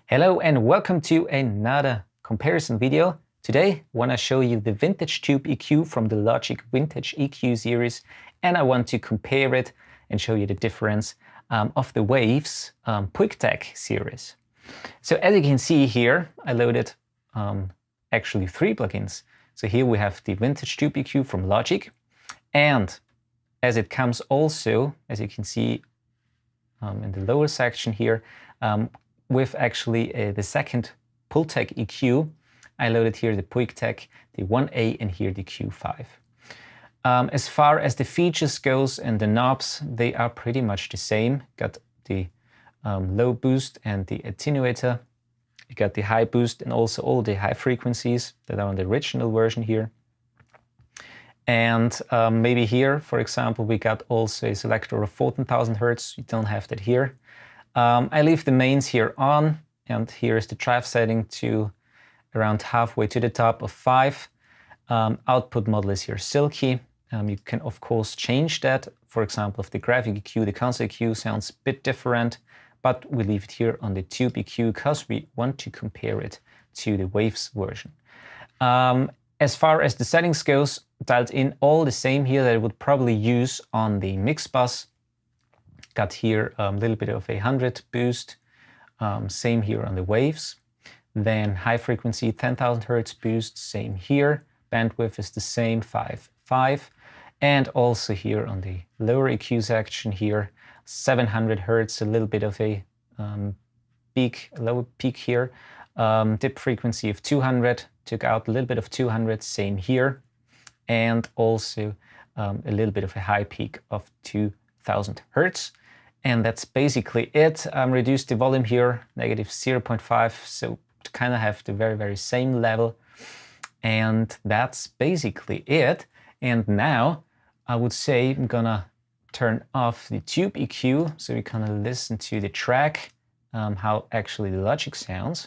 Hello and welcome to another comparison video. Today I want to show you the vintage tube EQ from the Logic Vintage EQ series, and I want to compare it and show you the difference of the Waves PuigTec series. So as you can see here, I loaded actually 3 plugins. So here we have the vintage tube EQ from Logic, and as it comes also, as you can see in the lower section here, with actually the second PuigTec EQ, I loaded here the PuigTec, the 1A, and here the Q5. As far as the features goes and the knobs, they are pretty much the same. Got the low boost and the attenuator. You got the high boost and also all the high frequencies that are on the original version here. And maybe here, for example, we got also a selector of 14,000 Hertz. You don't have that here. I leave the mains here on, and here is the drive setting to around halfway to the top of 5. Output model is here silky. You can of course change that. For example, if the graphic EQ, the console EQ sounds a bit different, but we leave it here on the tube EQ because we want to compare it to the Waves version. As far as the settings goes, dialed in all the same here that I would probably use on the mix bus. Got here a little bit of 100 boost, same here on the Waves. Then high frequency 10,000 Hertz boost, same here. Bandwidth is the same, 5.5. And also here on the lower EQ section here, 700 Hertz, a little bit of a peak, lower peak here. Dip frequency of 200, took out a little bit of 200, same here. And also a little bit of a high peak of 2000 Hertz. And that's basically it. Reduced the volume here, negative 0.5, so to kind of have the very same level. And that's basically it. And now I would say I'm gonna turn off the tube EQ so we kind of listen to the track, how actually the Logic sounds.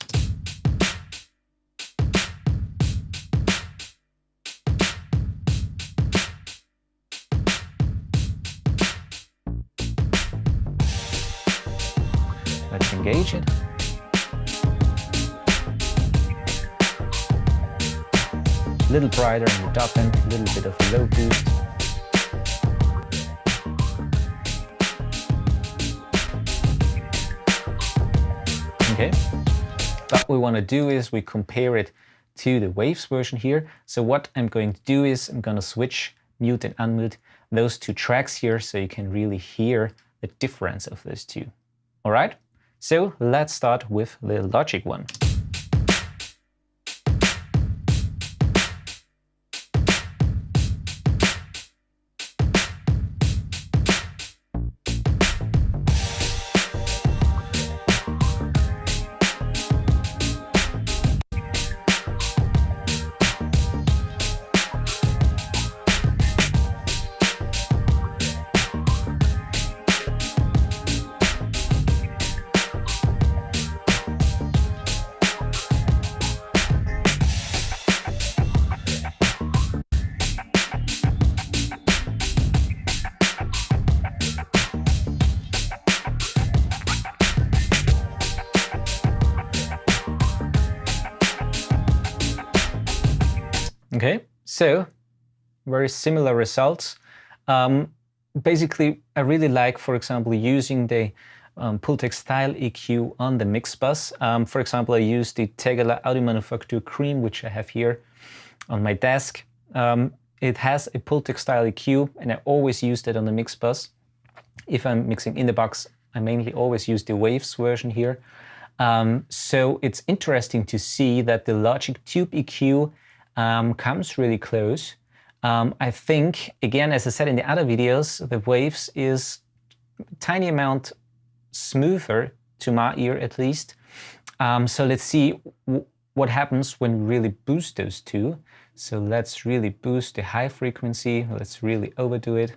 Let's engage it. A little brighter on the top end, a little bit of low boost. Okay, what we want to do is we compare it to the Waves version here. So what I'm going to do is I'm going to switch mute and unmute those 2 tracks here so you can really hear the difference of those 2. All right? So let's start with the Logic one. Okay, so very similar results. Basically, I really like, for example, using the PuigTec style EQ on the mix bus. For example, I use the Tegeler Audio Manufaktur Cream, which I have here on my desk. It has a PuigTec style EQ, and I always use that on the mix bus. If I'm mixing in the box, I mainly always use the Waves version here. So it's interesting to see that the Logic tube EQ comes really close. I think, again, as I said in the other videos, the Waves is a tiny amount smoother, to my ear at least. So let's see what happens when we really boost those 2. So let's really boost the high frequency. Let's really overdo it.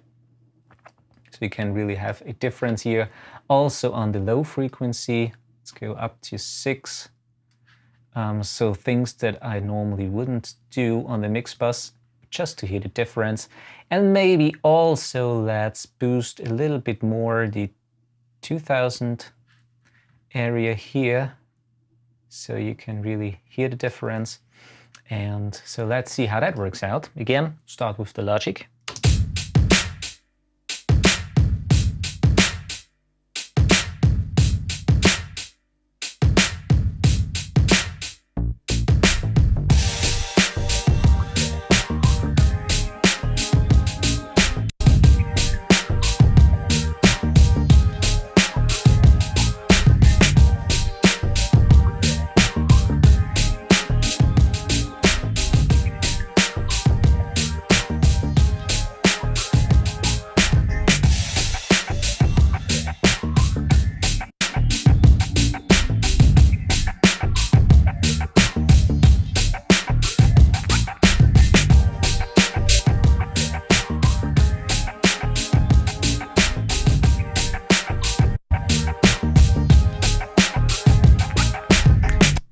So you can really have a difference here. Also on the low frequency, let's go up to 6. So things that I normally wouldn't do on the mix bus, just to hear the difference. And maybe also let's boost a little bit more the 2000 area here. so you can really hear the difference. And so let's see how that works out. Again, start with the logic.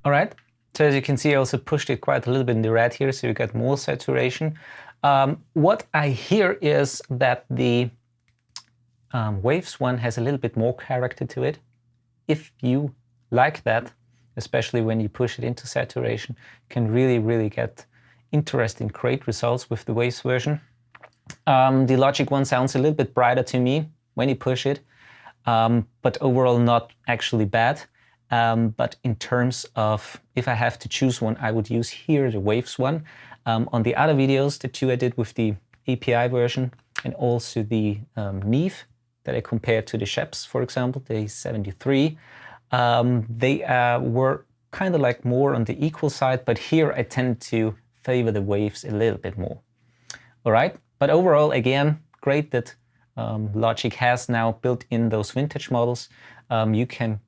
All right, so as you can see, I also pushed it quite a little bit in the red here, so you get more saturation. What I hear is that the Waves one has a little bit more character to it. If you like that, especially when you push it into saturation, you can really get interesting, great results with the Waves version. The Logic one sounds a little bit brighter to me when you push it, but overall not actually bad. But in terms of if I have to choose one, I would use here the Waves one. On the other videos, the two I did with the API version and also the MEQ5 that I compared to the Sheps, for example, the 73, they were kind of like more on the equal side, but here I tend to favor the Waves a little bit more. All right, but overall, again, great that Logic has now built in those vintage models. You can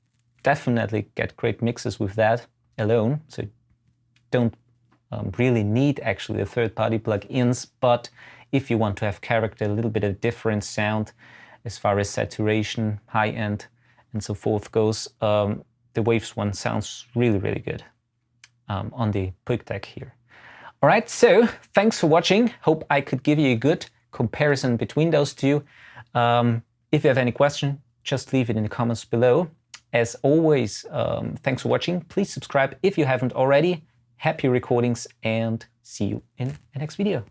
definitely get great mixes with that alone, so you don't really need actually the third-party plugins, but if you want to have character, a little bit of different sound as far as saturation, high end, and so forth goes, the Waves one sounds really good on the PuigTec here. All right, so thanks for watching. Hope I could give you a good comparison between those two. If you have any question, just leave it in the comments below. As always, thanks for watching. Please subscribe if you haven't already. Happy recordings and see you in the next video.